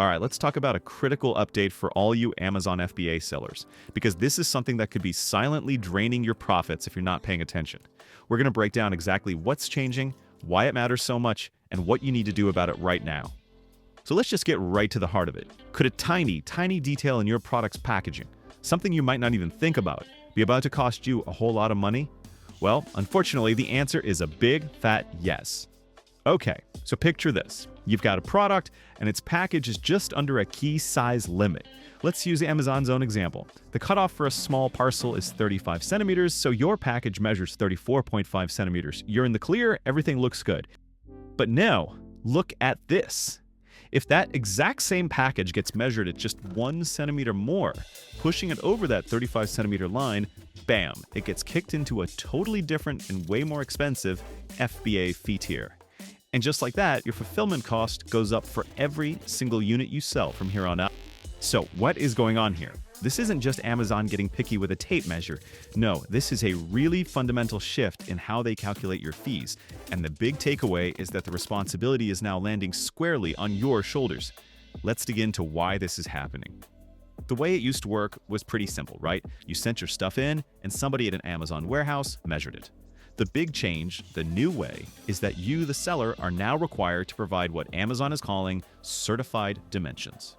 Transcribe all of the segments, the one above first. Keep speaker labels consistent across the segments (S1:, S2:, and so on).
S1: All right, let's talk about a critical update for all you Amazon FBA sellers, because this is something that could be silently draining your profits if you're not paying attention. We're going to break down exactly what's changing, why it matters so much, and what you need to do about it right now. So let's just get right to the heart of it. Could a tiny detail in your product's packaging, something you might not even think about, be about to cost you a whole lot of money? Well, unfortunately, the answer is a big, fat yes. Okay, so picture this. You've got a product, and its package is just under a key size limit. Let's use Amazon's own example. The cutoff for a small parcel is 35 centimeters, so your package measures 34.5 centimeters. You're in the clear, everything looks good. But now, look at this. If that exact same package gets measured at just 1 centimeter more, pushing it over that 35 centimeter line, bam, it gets kicked into a totally different and way more expensive FBA fee tier. And just like that, your fulfillment cost goes up for every single unit you sell from here on out. So what is going on here? This isn't just Amazon getting picky with a tape measure. No, this is a really fundamental shift in how they calculate your fees. And the big takeaway is that the responsibility is now landing squarely on your shoulders. Let's dig into why this is happening. The way it used to work was pretty simple, right? You sent your stuff in, and somebody at an Amazon warehouse measured it. The big change, the new way, is that you, the seller, are now required to provide what Amazon is calling certified dimensions.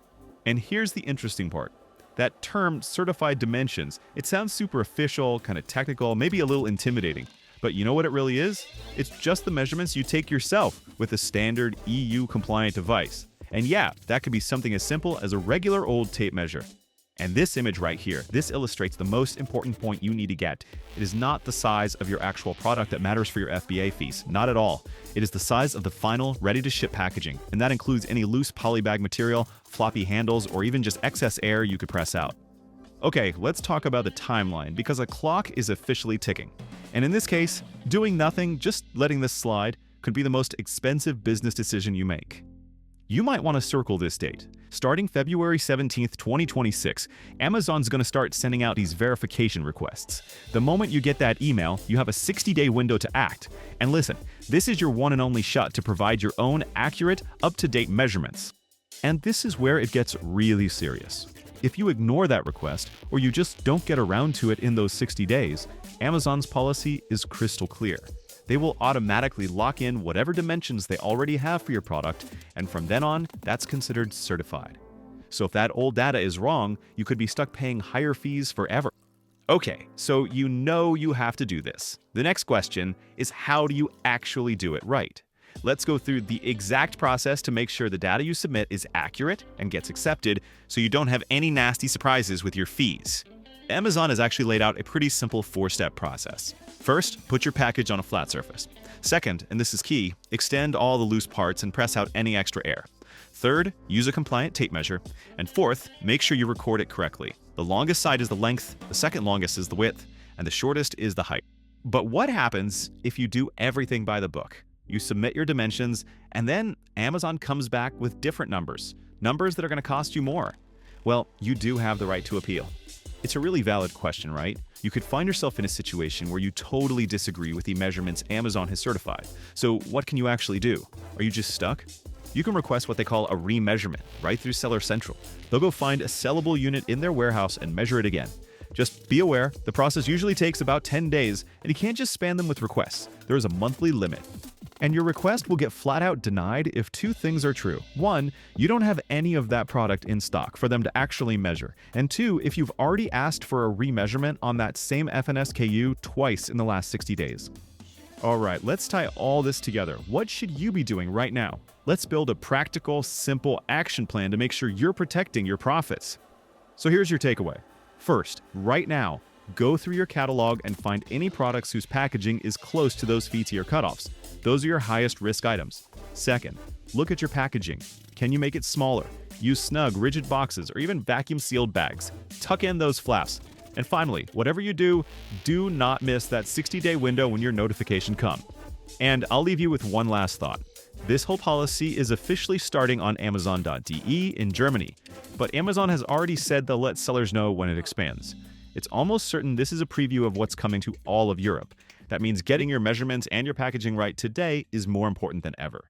S1: And here's the interesting part. That term, certified dimensions, it sounds super official, kind of technical, maybe a little intimidating. But you know what it really is? It's just the measurements you take yourself with a standard EU-compliant device. And yeah, that could be something as simple as a regular old tape measure. And this image right here, this illustrates the most important point you need to get. It is not the size of your actual product that matters for your FBA fees, not at all. It is the size of the final, ready-to-ship packaging, and that includes any loose polybag material, floppy handles, or even just excess air you could press out. Okay, let's talk about the timeline, because a clock is officially ticking. And in this case, doing nothing, just letting this slide, could be the most expensive business decision you make. You might want to circle this date. Starting February 17th, 2026, Amazon's going to start sending out these verification requests. The moment you get that email, you have a 60-day window to act. And listen, this is your one and only shot to provide your own accurate, up-to-date measurements. And this is where it gets really serious. If you ignore that request, or you just don't get around to it in those 60 days, Amazon's policy is crystal clear. They will automatically lock in whatever dimensions they already have for your product, and from then on, that's considered certified. So if that old data is wrong, you could be stuck paying higher fees forever. Okay, so you know you have to do this. The next question is, how do you actually do it right? Let's go through the exact process to make sure the data you submit is accurate and gets accepted, so you don't have any nasty surprises with your fees. Amazon has actually laid out a pretty simple 4-step process. First, put your package on a flat surface. Second, and this is key, extend all the loose parts and press out any extra air. Third, use a compliant tape measure. And fourth, make sure you record it correctly. The longest side is the length, the second longest is the width, and the shortest is the height. But what happens if you do everything by the book? You submit your dimensions, and then Amazon comes back with different numbers that are going to cost you more. Well, you do have the right to appeal. It's a really valid question, right? You could find yourself in a situation where you totally disagree with the measurements Amazon has certified. So what can you actually do? Are you just stuck? You can request what they call a remeasurement right through Seller Central. They'll go find a sellable unit in their warehouse and measure it again. Just be aware, the process usually takes about 10 days, and you can't just spam them with requests. There is a monthly limit. And your request will get flat out denied if two things are true. One, you don't have any of that product in stock for them to actually measure. And two, if you've already asked for a remeasurement on that same FNSKU twice in the last 60 days. All right, let's tie all this together. What should you be doing right now? Let's build a practical, simple action plan to make sure you're protecting your profits. So here's your takeaway. First, right now, go through your catalog and find any products whose packaging is close to those fee tier cutoffs. Those are your highest risk items. Second, look at your packaging. Can you make it smaller? Use snug, rigid boxes or even vacuum-sealed bags. Tuck in those flaps. And finally, whatever you do, do not miss that 60-day window when your notification comes. And I'll leave you with one last thought. This whole policy is officially starting on Amazon.de in Germany, but Amazon has already said they'll let sellers know when it expands. It's almost certain this is a preview of what's coming to all of Europe. That means getting your measurements and your packaging right today is more important than ever.